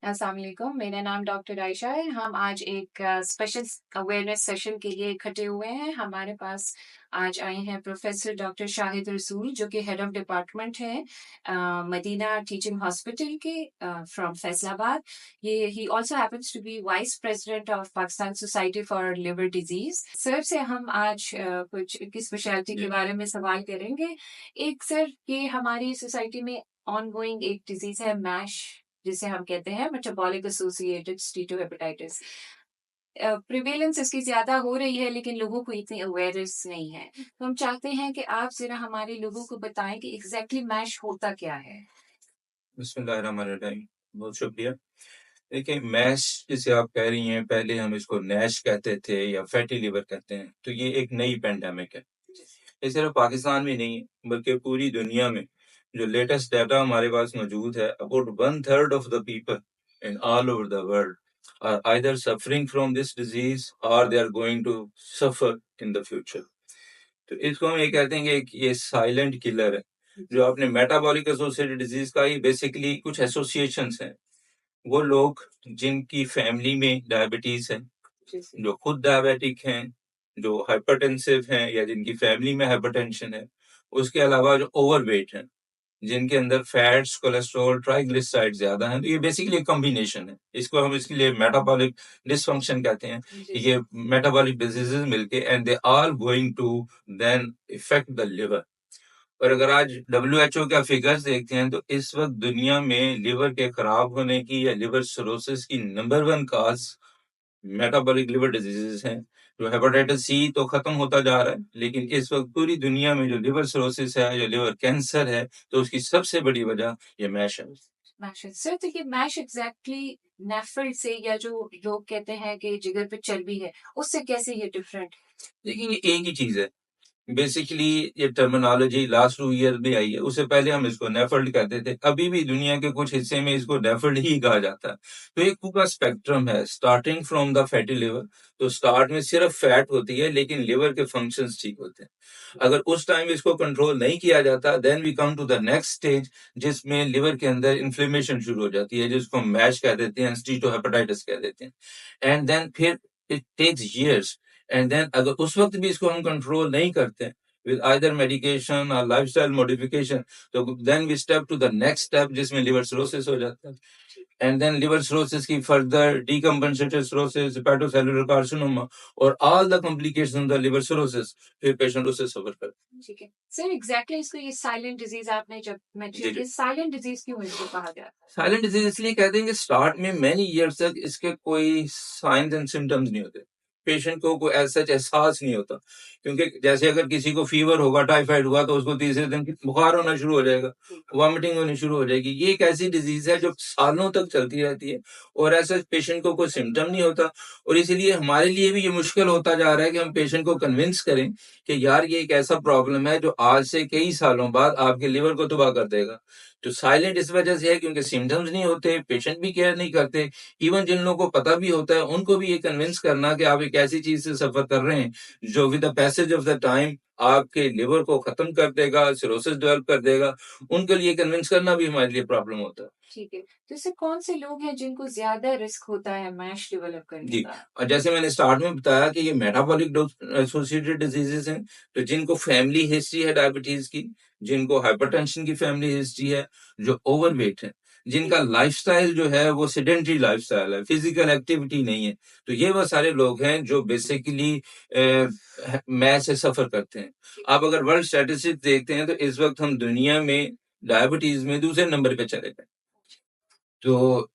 अस्सलाम वालेकुम, मेरा नाम डॉक्टर आयशा है। हम आज एक स्पेशल अवेयरनेस सेशन के लिए इकट्ठे हुए हैं। हमारे पास आज आए हैं प्रोफ़ेसर डॉक्टर शाहिद रसूल जो कि हेड ऑफ़ डिपार्टमेंट हैं मदीना टीचिंग हॉस्पिटल के फ्रॉम फैसलाबाद। ये ही also happens to be vice president of Pakistan society for liver disease. Sir से हम आज कुछ इनकी स्पेशलिटी के बारे में सवाल करेंगे। एक सर, ये हमारी सोसाइटी में ऑनगोइंग एक डिज़ीज़ है मैश, जिसे हम कहते हैं मेटाबॉलिक एसोसिएटेड स्टीटोहेपेटाइटिस। प्रिवेलेंस इसकी ज़्यादा हो रही है लेकिन लोगों को इतनी अवेयरनेस नहीं है। तो हम चाहते हैं कि आप ज़रा हमारे लोगों को बताएँ कि एग्ज़ैक्टली मैश होता क्या है? बिस्मिल्लाहिर्रहमानिर्रहीम। बहुत शुक्रिया। देखिए, मैश जिसे आप कह रही हैं, पहले हम इसको नैश कहते थे या फैटी लिवर कहते हैं, तो ये एक नई पैंडेमिक है। ये सिर्फ पाकिस्तान में नहीं बल्कि पूरी दुनिया में जो लेटेस्ट डाटा हमारे पास मौजूद है, about 1/3 of the people in all over the world are either suffering from this disease और they are going to suffer in the future. तो इसको हम ये कहते हैं कि ये साइलेंट किलर है। जो आपने मेटाबॉलिक एसोसिएटेड डिजीज का, ही बेसिकली कुछ एसोसिएशंस हैं। वो लोग जिनकी फैमिली में डायबिटीज है, जो खुद डायबिटिक हैं, जो हाइपरटेंसिव हैं या जिनकी फैमिली में हाइपरटेंशन है, उसके अलावा जो ओवरवेट हैं, जिनके अंदर फैट्स, कोलेस्ट्रॉल, ट्राइग्लिसराइड ज्यादा हैं। तो ये बेसिकली एक कॉम्बिनेशन है। इसको हम इसके लिए मेटाबॉलिक डिसफंक्शन कहते हैं। ये मेटाबॉलिक डिजीजेस मिलके and they are going to then effect the liver. और अगर आज WHO का फिगर्स देखते हैं तो इस वक्त दुनिया में लिवर के खराब होने की या लिवर सिरोसिस की नंबर 1 काज मेटाबॉलिक लिवर डिजीजेस हैं। जो हेपेटाइटिस सी तो खत्म होता जा रहा है, लेकिन इस वक्त पूरी दुनिया में जो लिवर सिरोसिस है, जो लिवर कैंसर है, तो उसकी सबसे बड़ी वजह ये मैश है। मैश सर, तो ये मैश एग्ज़ैक्टली नेफ़्रिन से या जो लोग कहते हैं कि जिगर पे चर्बी है, उससे कैसे ये डिफ़रेंट? देखिए, ये एक ही चीज है। बेसिकली ये टर्मिनोलॉजी लास्ट 2 ईयर में आई है। उससे पहले हम इसको नेफल्ड कहते थे। अभी भी दुनिया के कुछ हिस्से में इसको नेफल्ड ही कहा जाता है। तो एक पूरा स्पेक्ट्रम है, starting from the fatty liver. तो स्टार्ट में सिर्फ फैट होती है, लेकिन लिवर के फंक्शंस ठीक होते हैं। अगर उस टाइम इसको कंट्रोल नहीं किया जाता, then we come to the next stage, जिसमें लिवर के अंदर इन्फ्लेमेशन शुरू हो जाती है, जिसको हम मैश कह देते हैं, स्टीटोहेपेटाइटिस कह देते हैं। एंड देन फिर it takes years। And then अगर उस वक्त भी इसको हम कंट्रोल नहीं करते with either medication or lifestyle modification, तो then we step to the next step, जिसमें liver cirrhosis हो जाता है। And then liver cirrhosis की further decompensated cirrhosis, hepatocellular carcinoma और all the complications of the liver cirrhosis, फिर patient उससे suffer करता है। ठीक है। सर, एग्ज़ैक्टली इसको ये साइलेंट डिज़ीज़ आपने जब मेंशन किया, साइलेंट डिज़ीज़ क्यों इसको कहा जाता है? साइलेंट डिजीज इसलिए कहते हैं कि स्टार्ट में मैनी ईयर्स तक इसके कोई साइंस एंड सिम्टम्स नहीं होते। पेशेंट को कोई एज सच एहसास नहीं होता, क्योंकि जैसे अगर किसी को फीवर होगा, टाइफाइड हुआ, तो उसको तीसरे दिन बुखार होना शुरू हो जाएगा, वॉमिटिंग होनी शुरू हो जाएगी। ये एक ऐसी डिजीज है जो सालों तक चलती रहती है और ऐसा पेशेंट को कोई सिम्टम नहीं होता। और इसीलिए हमारे लिए भी ये मुश्किल होता जा रहा है कि हम पेशेंट को कन्विंस करें कि यार ये एक ऐसा प्रॉब्लम है जो आज से कई सालों बाद आपके लिवर को तबाह कर देगा। तो साइलेंट इस वजह से है क्योंकि सिम्टम्स नहीं होते, पेशेंट भी केयर नहीं करते। इवन जिन लोगों को पता भी होता है, उनको भी ये कन्विंस करना कि आप एक ऐसी चीज से सफर कर रहे हैं जो with the passage of the time आपके लिवर को खत्म कर देगा, सिरोसिस डेवलप कर देगा, उनके लिए कन्विंस करना भी हमारे लिए प्रॉब्लम होता है। ठीक है। तो ऐसे कौन से लोग हैं जिनको ज़्यादा रिस्क होता है मैश डेवलप करने जी, का? और जैसे मैंने स्टार्ट में बताया कि ये मेटाबॉलिक एसोसिएटेड डिजीजेस हैं। तो जिनको फैमिली हिस्ट्री है डायबिटीज की, जिनको हाइपरटेंशन की फैमिली हिस्ट्री है, जो ओवरवेट है, जिनका लाइफस्टाइल जो है वो सेडेंटरी लाइफस्टाइल है, फिजिकल एक्टिविटी नहीं है, तो ये वो सारे लोग हैं जो बेसिकली मैच से सफर करते हैं। आप अगर वर्ल्ड स्टैटिस्टिक्स देखते हैं तो इस वक्त हम दुनिया में डायबिटीज में दूसरे नंबर पे चले गए। तो